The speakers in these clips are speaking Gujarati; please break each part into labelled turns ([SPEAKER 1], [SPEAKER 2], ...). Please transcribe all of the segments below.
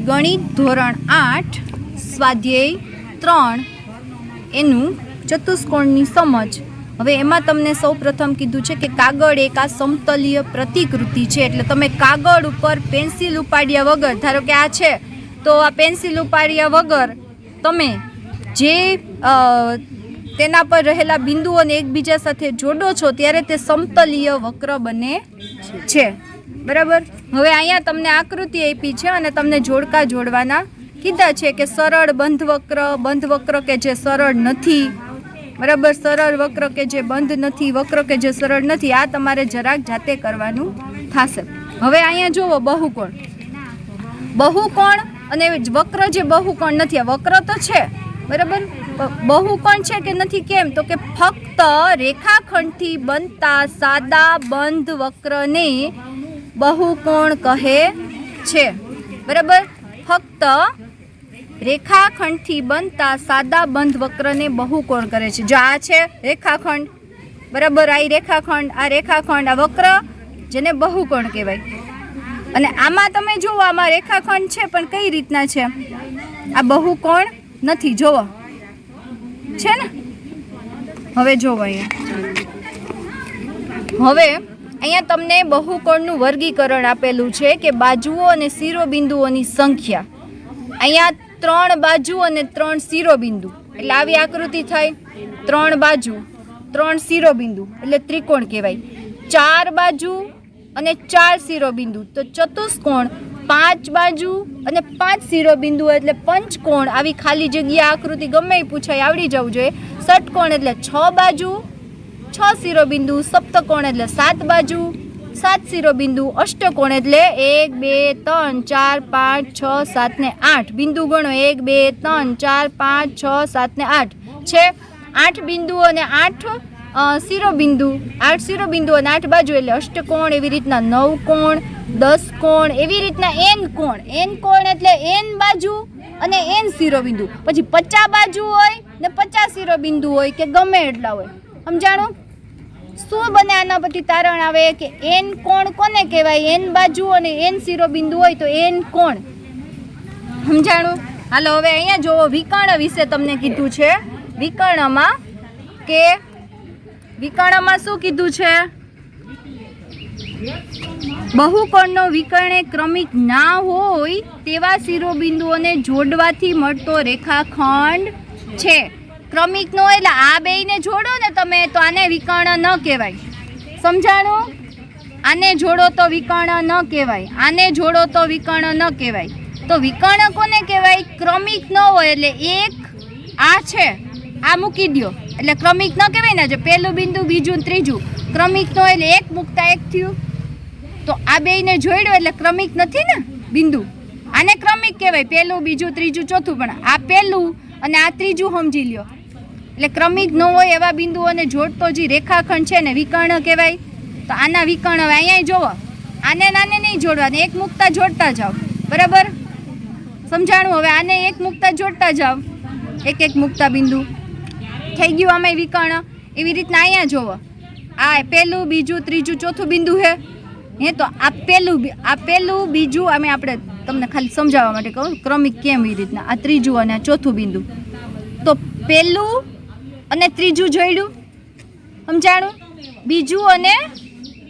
[SPEAKER 1] ગણિત ધોરણ 8 સ્વાધ્યાય 3 એનું ચતુષ્કોણની સમજ। હવે એમાં તમને સૌ પ્રથમ કીધું છે કે કાગળ એક આ સમતલીય પ્રતિકૃતિ છે, એટલે તમે કાગળ ઉપર પેન્સિલ ઉપાડ્યા વગર, ધારો કે આ છે તો આ પેન્સિલ ઉપાડ્યા વગર તમે જે તેના પર રહેલા બિંદુઓને એકબીજા સાથે જોડો છો ત્યારે તે સમતલીય વક્ર બને છે, બરાબર। હવે અહીંયા તમને આકૃતિ આપી છે અને તમને જોડકા જોડવાના કીધા છે કે સરળ બંધ વક્ર કે જે સરળ નથી, બરાબર, સરળ વક્ર કે જે બંધ નથી, વક્ર કે જે સરળ નથી, આ તમારે જરાક જાતે કરવાનું થશે। હવે અહીંયા જુઓ બહુકોણ અને વક્ર જે બહુકોણ નથી, આ વક્ર તો છે, બરાબર, બહુકોણ છે કે નથી, કેમ તો કે ફક્ત રેખાખંડથી બનતા સાદા બંધ વક્રને બહુકોણ કહે છે, બરાબર। ફક્ત રેખાખંડથી બનતા સાદા બંધ વક્રને બહુકોણ કરે છે। જો આ છે રેખાખંડ, બરાબર, આ રેખાખંડ આ વક્ર જેને બહુકોણ કહેવાય। અને આમાં તમે જુઓ, આમાં રેખાખંડ છે પણ કઈ રીતના છે, આ બહુકોણ નથી, જોવો છે ને। હવે જોવો અહીંયા તમને બહુકોણનું વર્ગીકરણ આપેલું છે કે બાજુઓ અને શિરોબિંદુઓની સંખ્યા। અહીંયા 3 બાજુ અને 3 શિરોબિંદુ એટલે આવી આકૃતિ થાય, 3 બાજુ 3 શિરોબિંદુ એટલે ત્રિકોણ કહેવાય। 4 બાજુ અને 4 શિરોબિંદુ તો ચતુષ્કોણ, 5 બાજુ અને 5 શિરોબિંદુ એટલે પંચકોણ। આવી ખાલી જગ્યા આકૃતિ ગમે એ પૂછાય, આવડી જવું જોઈએ। ષટકોણ એટલે 6 બાજુ 6 શિરોબિંદુ, સપ્તકોણ એટલે 7 બાજુ 7 શિરોબિંદુ, અષ્ટકોણ એટલે 1 2 3 4 5 6 7 ને 8 બિંદુ ગણો, 1 2 3 4 5 6 7 ને 8 છે, 8 બિંદુ અને 8 શિરોબિંદુ, 8 શિરોબિંદુ અને 8 બાજુ એટલે અષ્ટકોણ। એવી રીતના 9 કોણ, 10 કોણ, એવી રીતના n કોણ એટલે n બાજુ અને n શિરોબિંદુ, પછી 50 બાજુ હોય ને 50 શિરોબિંદુ હોય કે ગમે એટલા હોય, સમજાણું? શું બને આના પછી તારણ આવે કે n કોણ કોને કહેવાય, n બાજુ અને n શિરોબિંદુ હોય તો n કોણ, સમજાણું? હાલો હવે અહીંયા જોવો, વિકર્ણ વિશે તમને કીધું છે। વિકર્ણમાં શું કીધું છે? બહુકોણનો વિકર્ણ ક્રમિક ના હોય તેવા શિરોબિંદુઓને જોડવાથી મળતો રેખાખંડ છે। ક્રમિક નો એટલે આ બેયને જોડો ને તમે તો આને વિકર્ણ ન કહેવાય, સમજાણું? આને જોડો તો વિકર્ણ ન કહેવાય, આને જોડો તો વિકર્ણ ન કહેવાય। તો વિકર્ણ કોને કહેવાય? ક્રમિક ન હોય એટલે એક આ છે, આ મૂકી દો એટલે ક્રમિક ન કહેવાય ને, જે પહેલું બિંદુ બીજું ત્રીજું ક્રમિક નો એટલે એક મૂકતા એક થયું, તો આ બેયને જોડ્યો એટલે ક્રમિક નથી ને બિંદુ, આને ક્રમિક કહેવાય, પહેલું બીજું ત્રીજું ચોથું, પણ આ પહેલું અને આ ત્રીજું સમજી લ્યો એટલે ક્રમિક ન હોય એવા બિંદુઓને જોડતો જે રેખાખંડ છે ને વિકર્ણ કહેવાય। તો આના વિકર્ણ હવે અહીંયા જોવો, આને નાને નહીં જોડવાને, એક મૂકતા જોડતા જાઓ, બરાબર, સમજાણું? હવે આને એક મૂકતા જોડતા જાઓ, એક એક મૂકતા બિંદુ થઈ ગયું આમાં વિકર્ણ। એવી રીતના અહીંયા જોવો, આ પહેલું બીજું ત્રીજું ચોથું બિંદુ હે તો આ પહેલું બીજું આપણે તમને ખાલી સમજાવવા માટે કહું ક્રમિક કેમ એ રીતના, આ ત્રીજું અને આ ચોથું બિંદુ, તો પહેલું અને ત્રીજું જોડ્યું, સમજાણું? બીજું અને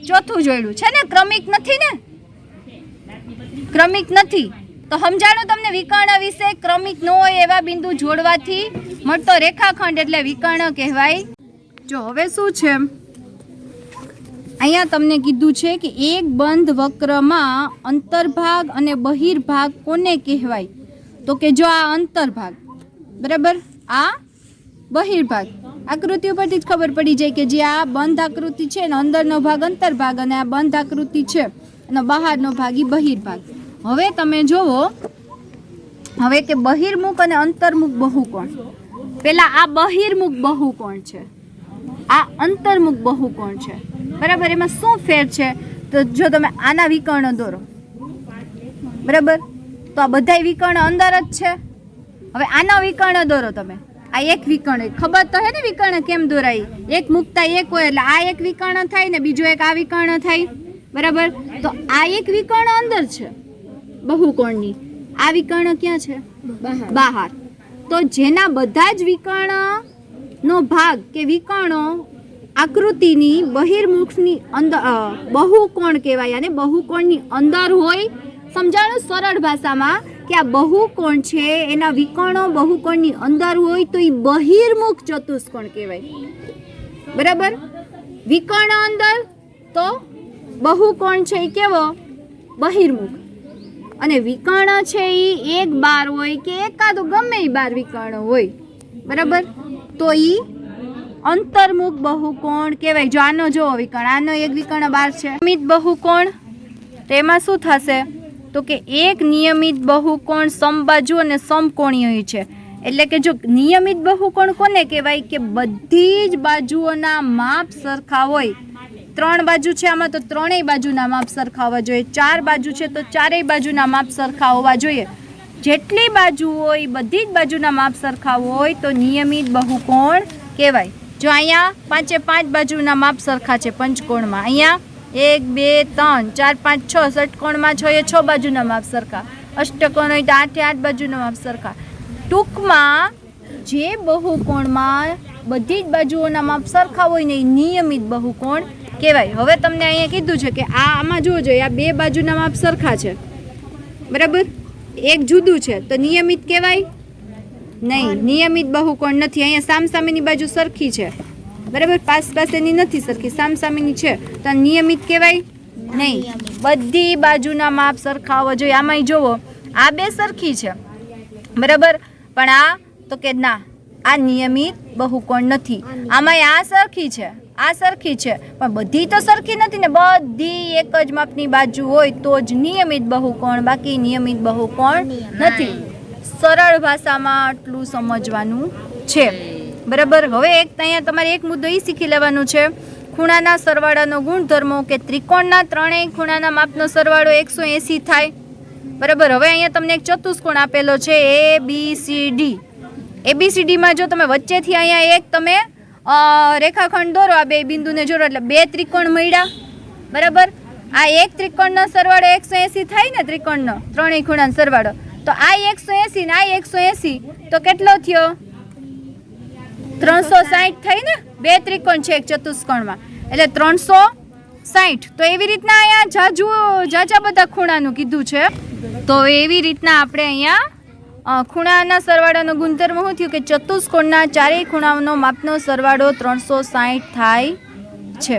[SPEAKER 1] ચોથું જોડ્યું છે ને, ક્રમિક નથી ને, ક્રમિક નથી તો સમજાણું તમને વિકર્ણ વિશે? ક્રમિક ન હોય એવા બિંદુ જોડવાથી મળતો રેખાખંડ એટલે વિકર્ણ કહેવાય। જો હવે શું છે, અહીંયા તમને કીધું છે કે એક બંધ વક્રમાં અંતર્ભાગ અને બહિર્ભાગ કોને કહેવાય? તો કે જો આ અંતર્ભાગ, બરાબર, આ બહિર્ભાગ, આકૃતિ ઉપરથી જ ખબર પડી જાય કે જે આ બંધ આકૃતિ છે ને અંદરનો ભાગ અંતર્ભાગ અને આ બંધ આકૃતિ છે અને બહારનો ભાગ એ બહિર્ભાગ। હવે તમે જોવો હવે કે બહિર્મુખ અને અંતર્મુખ બહુકોણ, પેલા આ બહિર્મુખ બહુકોણ છે, આ અંતર્મુખ બહુકોણ છે, બરાબર। એમાં શું ફેર છે? તો જો તમે આના વિકર્ણ દોરો, બરાબર, તો આ બધા વિકર્ણ અંદર જ છે। હવે આના વિકર્ણ દોરો તમે, આ એક વિકર્ણ, ખબર તો હે ને વિકર્ણ કેમ દોરાય? એક મૂકતા એક હોય એટલે આ એક વિકર્ણ થાય ને બીજું એક આ વિકર્ણ થાય, બરાબર। તો આ એક વિકર્ણ અંદર છે બહુકોણની, આ વિકર્ણ ક્યાં છે? બહાર. તો જેના બધા જ વિકર્ણનો ભાગ કે વિકર્ણો આકૃતિની બહિર્મુખની અંદર બહુકોણ કહેવાય, અને બહુકોણની અંદર હોય. સમજાણું સરળ ભાષામાં કે આ બહુકોણ છે એના વિકર્ણો બહુકોણની અંદર હોય તો એ બહિર્મુખ ચતુષ્કોણ કહેવાય. બરાબર? વિકર્ણ અંદર તો બહુકોણ છે એ કેવો? બહિર્મુખ. અને વિકર્ણ છે એ એક બાર હોય કે એકાદો ગમે એ બાર વિકર્ણ હોય. બરાબર? તો એ અંતર્મુખ બહુકોણ કહેવાય. જો આનો જોવો વિકર્ણ, આનો એક વિકર્ણ બાર છે. નિયમિત બહુકોણ, તેમાં શું થશે? તો કે એક નિયમિત બહુકોણ સમબાજુ અને સમકોણીય હોય છે. એટલે કે જો નિયમિત બહુકોણ કોને કહેવાય? કે બધી જ બાજુઓના માપ સરખા હોય. 3 બાજુ છે આમાં તો ત્રણેય બાજુના માપ સરખા હોવા જોઈએ. 4 બાજુ છે તો ચારેય બાજુના માપ સરખા હોવા જોઈએ. જેટલી બાજુ હોય બધી જ બાજુના માપ સરખા હોય તો નિયમિત બહુકોણ કહેવાય. જો અહીંયા 5 બાજુના માપ સરખા છે પંચકોણમાં, અહીંયા 1 2 3 4 5 6 ષટકોણમાં 6 બાજુના માપ સરખા, અષ્ટકોણ હોય તો 8 બાજુના માપ સરખા. ટૂંકમાં જે બહુકોણમાં બધી જ બાજુઓના માપ સરખા હોય ને એ નિયમિત બહુકોણ કહેવાય. હવે તમને અહીંયા કીધું છે કે આમાં જોજો, આ 2 બાજુના માપ સરખા છે. બરાબર? એક જુદું છે તો નિયમિત કહેવાય નહીં. નિયમિત બહુકોણ નથી. અહીંયા સામસામેની બાજુ સરખી છે. બરાબર? પાસેની નથી સરખી, સામસામેની છે તો નિયમિત કહેવાય નહીં. બધી બાજુના માપ સરખા હોવા જોઈએ. આમાં જોવો, આ 2 સરખી છે. બરાબર? પણ આ તો કે ના, આ નિયમિત બહુકોણ નથી. આમાં આ સરખી છે, આ સરખી છે, પણ બધી તો સરખી નથી ને. બધી એક જ માપની બાજુ હોય તો જ નિયમિત બહુકોણ, બાકી નિયમિત બહુકોણ નથી. સરળ ભાષામાં આટલું સમજવાનું છે. બરાબર? હવે અહીંયા તમારે એક મુદ્દો એ શીખી લેવાનો છે, ખૂણાના સરવાળાનો ગુણધર્મો કે ત્રિકોણના ત્રણેય ખૂણાના માપનો સરવાળો 180 થાય. બરાબર? હવે અહીંયા તમને એક ચતુષ્કોણ આપેલો છે ABCD. ABCDમાં જો તમે વચ્ચેથી અહીંયા એક તમે રેખાખંડ દોરો, આ 2 બિંદુને જોડો એટલે 2 ત્રિકોણ મળ્યા. બરાબર? આ એક ત્રિકોણનો સરવાળો 180 થાય ને, ત્રિકોણનો ત્રણેય ખૂણાનો સરવાળો. તો આ 180 ને આ 180 તો કેટલો થયો? 360 થઈ ને. 2 ત્રિકોણ છે એક ચતુષ્કોણમાં એટલે 360. તો એવી રીતના અહીંયા જાજા બધા ખૂણાનું કીધું છે. તો એવી રીતના આપણે અહીંયા ખૂણાના સરવાળાનો ગુણધર્મ શું થયું કે ચતુષ્કોણના ચારેય ખૂણાનો માપનો સરવાળો 360 થાય છે.